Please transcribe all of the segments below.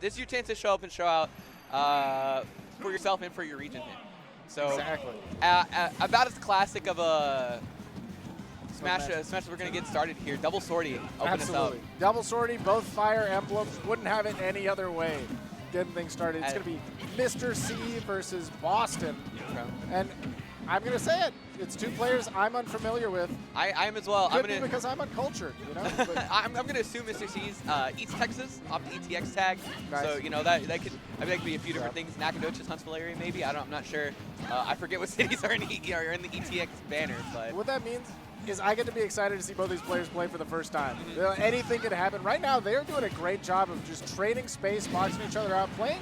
this is your chance to show up and show out for yourself and for your region here. So Exactly. about as classic of a smash that we're gonna get started here. Double sortie, open Absolutely. us up. Double sortie, both fire emblems. Wouldn't have it any other way. Getting things started. It's going to be Mr. C versus Boston. And I'm going to say it. It's two players I'm unfamiliar with. I am as well. Could be because I'm uncultured, you know? But I'm gonna assume Mr. C's East Texas off the ETX tag. Nice. So you know that could be a few different things. Nacogdoches, Huntsville area maybe. I'm not sure. I forget what cities are in the ETX banner, but what that means is I get to be excited to see both these players play for the first time. You know, anything can happen. Right now, they're doing a great job of just trading space, boxing each other out, playing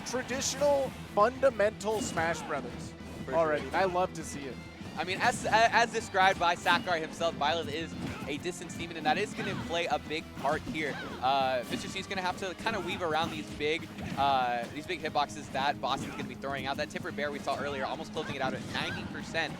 traditional, fundamental Smash Brothers already. Sure. And I love to see it. I mean, as described by Sackar himself, Byleth is a distance demon, and that is going to play a big part here. Mr. C is going to have to kind of weave around these big hitboxes that Boston's going to be throwing out. That Tipper Bear we saw earlier, almost closing it out at 90%.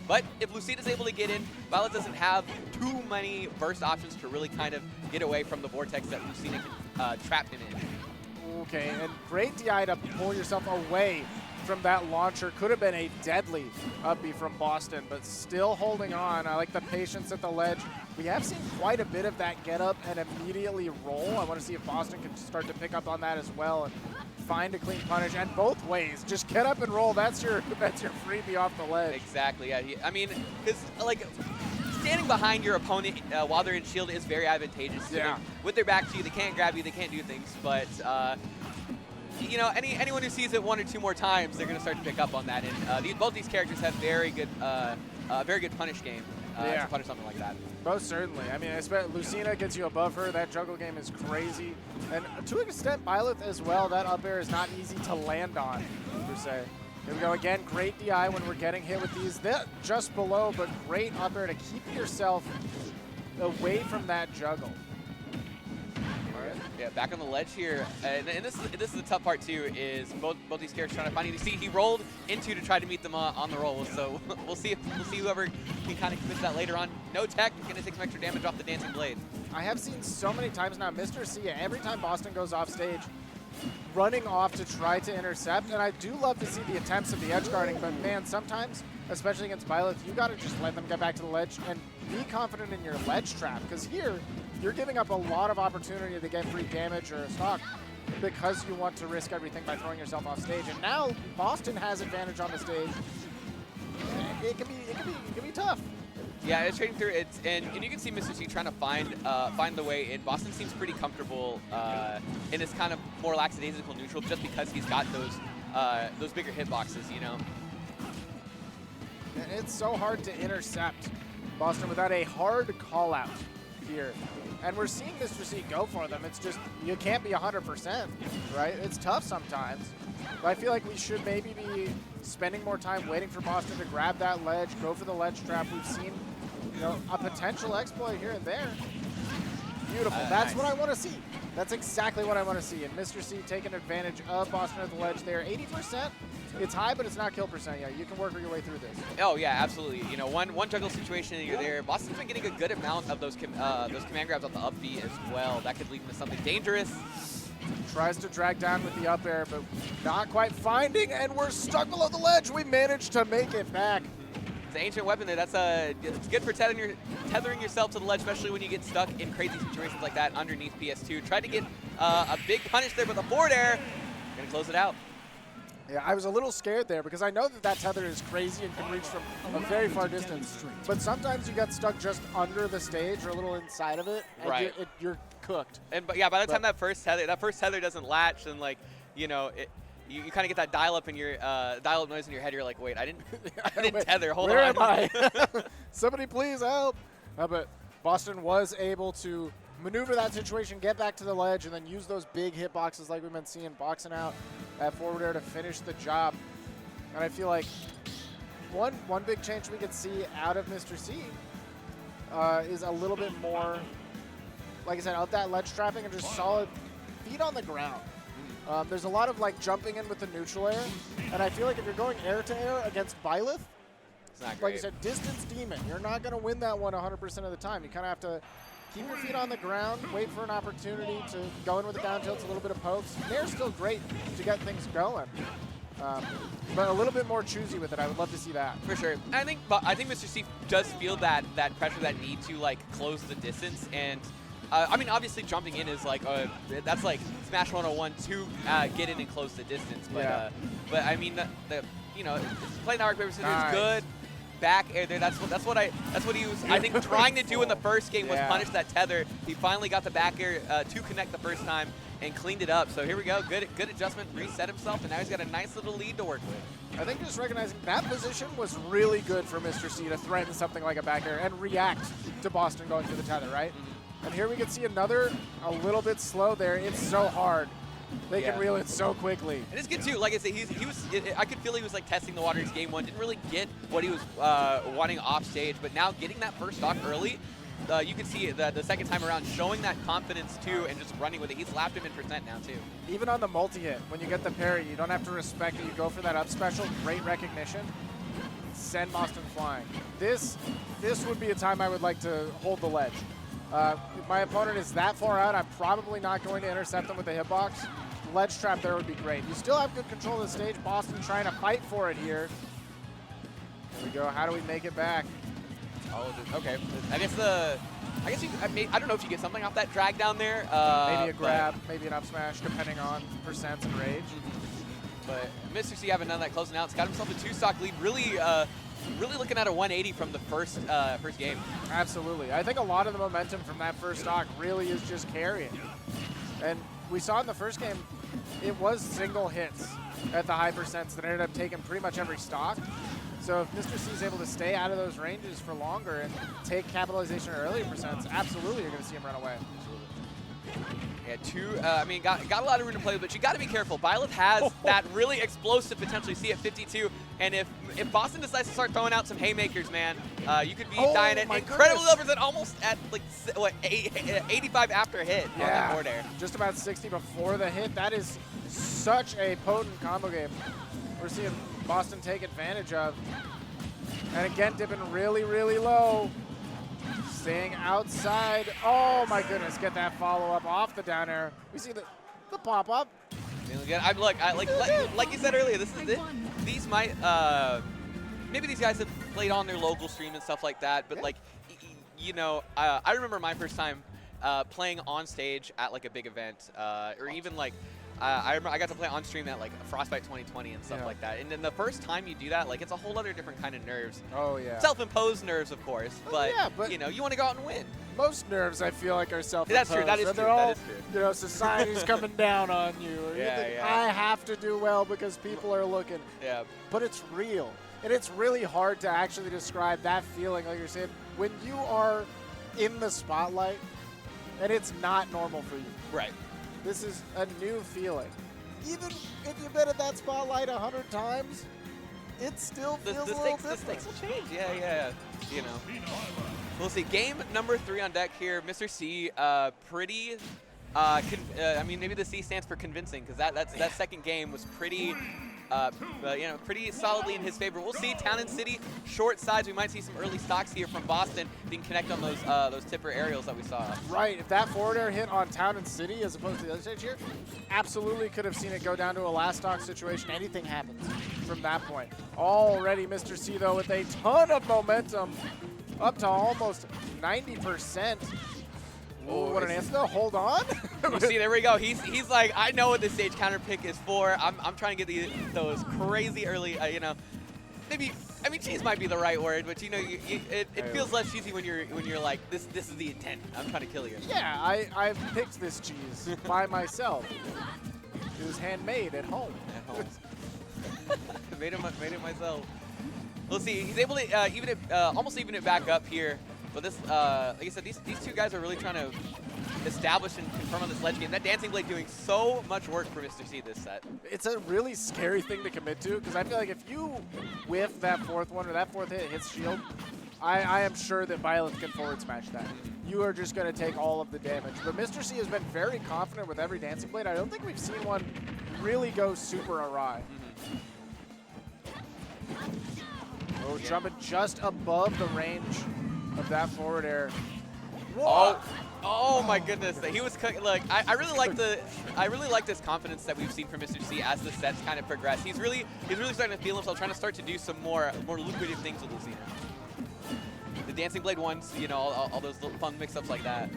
But if Lucida's able to get in, Byleth doesn't have too many burst options to really kind of get away from the vortex that Lucina can trap him in. Okay, and great DI to pull yourself away from that launcher. Could have been a deadly up B from Boston, but still holding on. I like the patience at the ledge. We have seen quite a bit of that get up and immediately roll. I want to see if Boston can start to pick up on that as well and find a clean punish. And both ways, just get up and roll. That's your freebie off the ledge. Exactly. Yeah. I mean, because like standing behind your opponent while they're in shield is very advantageous. Yeah. With their back to you, they can't grab you, they can't do things, but. You know, anyone who sees it one or two more times, they're going to start to pick up on that. And both these characters have very good punish game to punish something like that. Most certainly. I mean, Lucina gets you above her. That juggle game is crazy. And to an extent, Byleth as well. That up air is not easy to land on, per se. Here we go again. Great DI when we're getting hit with these. They're just below, but great up air to keep yourself away from that juggle. Yeah, back on the ledge here, and this is the tough part too. Is both these characters trying to find you. See, he rolled into to try to meet them on the roll. So we'll see whoever can kind of commit to that later on. No tech, gonna take some extra damage off the Dancing Blade. I have seen so many times now, Mr. C, every time Boston goes off stage, running off to try to intercept, and I do love to see the attempts of the edge guarding, but man, sometimes, especially against Byleth, you gotta just let them get back to the ledge and be confident in your ledge trap, because here, you're giving up a lot of opportunity to get free damage or a stock because you want to risk everything by throwing yourself off stage. And now Boston has advantage on the stage. It can be tough. Yeah, it's trading through it, and you can see Mr. C trying to find the way in. Boston seems pretty comfortable in his kind of more lackadaisical neutral, just because he's got those bigger hitboxes, you know. And it's so hard to intercept Boston without a hard call out here. And we're seeing Mr. C go for them. It's just, you can't be 100%, right? It's tough sometimes. But I feel like we should maybe be spending more time waiting for Boston to grab that ledge, go for the ledge trap. We've seen, you know, a potential exploit here and there. Beautiful. That's nice. What I want to see. That's exactly what I want to see. And Mr. C taking advantage of Boston at the ledge there. 80%. It's high, but it's not kill percent yet. You can work your way through this. Oh yeah, absolutely. You know, one juggle situation and you're there. Boston's been getting a good amount of those command grabs on the up B as well. That could lead into something dangerous. Tries to drag down with the up air, but not quite finding, and we're stuck below the ledge. We managed to make it back. It's an ancient weapon there. It's good for tethering yourself to the ledge, especially when you get stuck in crazy situations like that underneath PS2. Tried to get a big punish there with a forward air. Gonna close it out. Yeah, I was a little scared there because I know that tether is crazy and can reach from a very far distance. But sometimes you get stuck just under the stage or a little inside of it, and right. You're cooked. And but yeah, by the time that first tether doesn't latch, and like you know you kind of get that dial-up noise in your head. You're like, wait, I didn't tether. Hold on. Where am I? Somebody please help. But Boston was able to maneuver that situation, get back to the ledge, and then use those big hitboxes like we've been seeing, boxing out that forward air to finish the job. And I feel like one big change we could see out of Mr. C is a little bit more, like I said, of that ledge trapping and just solid feet on the ground. There's a lot of like jumping in with the neutral air, and I feel like if you're going air to air against Byleth, it's not great. Like you said, distance demon, you're not going to win that one 100% of the time. You kind of have to keep your feet on the ground, wait for an opportunity to go in with the down tilts, a little bit of pokes. Nair's still great to get things going. But a little bit more choosy with it. I would love to see that. For sure. I think Mr. C does feel that pressure, that need to like close the distance, and I mean obviously jumping in is like that's like Smash 101 to get in and close the distance. But Yeah. but I mean you know, playing the rock paper scissors Nice. is good. Back air there. That's what he was I think trying to do in the first game was Yeah. punish that tether. He finally got the back air to connect the first time and cleaned it up. So here we go. Good adjustment. Reset himself, and now he's got a nice little lead to work with. I think just recognizing that position was really good for Mr. C to threaten something like a back air and react to Boston going through the tether, right? And here we can see another a little bit slow there. It's so hard. They Yeah. can reel it so quickly. And it's good too. Like I said, he was. I could feel he was like testing the waters game one. Didn't really get what he was wanting off stage, but now getting that first stock early, you can see the second time around showing that confidence too, and just running with it. He's lapped him in percent now too. Even on the multi-hit, when you get the parry, you don't have to respect it. You go for that up special, great recognition. Send Boston flying. This would be a time I would like to hold the ledge. If my opponent is that far out, I'm probably not going to intercept them with the hitbox. Ledge trap there would be great. You still have good control of the stage. Boston trying to fight for it here. Here we go. How do we make it back? Oh, okay. I guess I don't know if you get something off that drag down there. Maybe a grab, maybe an up smash, depending on percents and rage. But Mr. C having done that closing out, it's got himself a 2-stock lead. Really looking at a 180 from the first game. Absolutely. I think a lot of the momentum from that first stock really is just carrying. And we saw in the first game, it was single hits at the high percents that ended up taking pretty much every stock. So if Mr. C is able to stay out of those ranges for longer and take capitalization at earlier percents, absolutely you're going to see him run away. Yeah, I mean, got a lot of room to play with, but you got to be careful. Byleth has that really explosive potentially C at 52, and if Boston decides to start throwing out some haymakers, man, you could be dying at my incredible goodness. numbers at almost at like 85 after a hit on that forward air. Just about 60 before the hit. That is such a potent combo game. We're seeing Boston take advantage of. And again, dipping really, really low. Staying outside. Oh my goodness, get that follow-up off the down air. We see the pop-up. Feeling good. Like you said earlier, this is it. These might, maybe these guys have played on their local stream and stuff like that, but like, you know, I remember my first time playing on stage at like a big event, or even like, I remember I got to play on stream at like Frostbite 2020 and stuff like that. And then the first time you do that, like it's a whole other different kind of nerves. Oh yeah. Self-imposed nerves, of course, but, yeah, but you know, you want to go out and win. Most nerves, I feel like, are self-imposed. That's true. That is and true. they're all, That is true. you know, society's coming down on you. Or you Yeah, think, yeah. I have to do well because people are looking. Yeah. But it's real. And it's really hard to actually describe that feeling, like you're saying, when you are in the spotlight and it's not normal for you. Right. This is a new feeling. Even if you've been at that spotlight 100 times, it still feels a little The different. stakes will change. Yeah. You know. We'll see. Game number 3 on deck here. Mr. C, pretty. I mean, maybe the C stands for convincing, because that second game was pretty. You know, pretty solidly in his favor. We'll see. Town and City, short sides. We might see some early stocks here from Boston. They can connect on those tipper aerials that we saw. Right, if that forward air hit on Town and City as opposed to the other stage here, absolutely could have seen it go down to a last stock situation. Anything happens from that point. Already Mr. C, though, with a ton of momentum, up to almost 90%. Ooh, what an answer, though. Hold on. You see, there we go. He's like, I know what this stage counter pick is for. I'm trying to get those crazy early, you know, maybe. I mean, cheese might be the right word, but you know, it feels less cheesy when you're like, this is the intent. I'm trying to kill you. Yeah, I've picked this cheese by myself. It was handmade at home. made it myself. We'll see. He's able to almost even it back up here. But this, like I said, these two guys are really trying to establish and confirm on this ledge game. That Dancing Blade doing so much work for Mr. C this set. It's a really scary thing to commit to, because I feel like if you whiff that fourth one or that fourth hit hits shield, I am sure that Byleth can forward smash that. You are just going to take all of the damage. But Mr. C has been very confident with every Dancing Blade. I don't think we've seen one really go super awry. Oh, jumping just above the range of that forward air. Whoa! Oh, Oh my goodness, he was look. I really like this confidence that we've seen from Mr. C as the sets kind of progress. He's really starting to feel himself, trying to start to do some more lucrative things with Lucina. The Dancing Blade ones, you know, all those little fun mix-ups like that.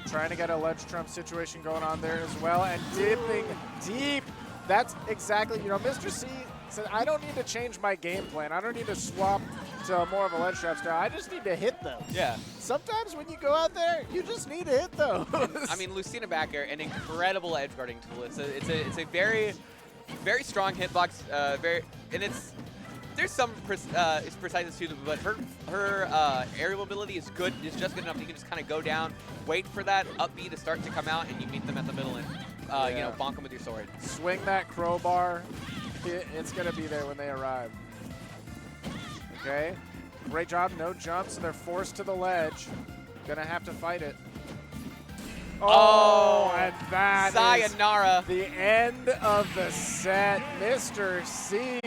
Trying to get a ledge trump situation going on there as well, and dipping deep. That's exactly, you know, Mr. C said, I don't need to change my game plan. I don't need to swap to more of a ledge trap style. I just need to hit those. Yeah. Sometimes when you go out there, you just need to hit those. I mean, Lucina back air, an incredible edge guarding tool. It's a very strong hitbox. There's some preciseness to them, but her aerial mobility is good. It's just good enough. You can just kind of go down, wait for that up B to start to come out, and you meet them at the middle and you know, bonk them with your sword. Swing that crowbar. It's gonna be there when they arrive. Okay, great job. No jumps, and they're forced to the ledge. Gonna have to fight it. Oh, and that sayonara. is the end of the set. Mr. C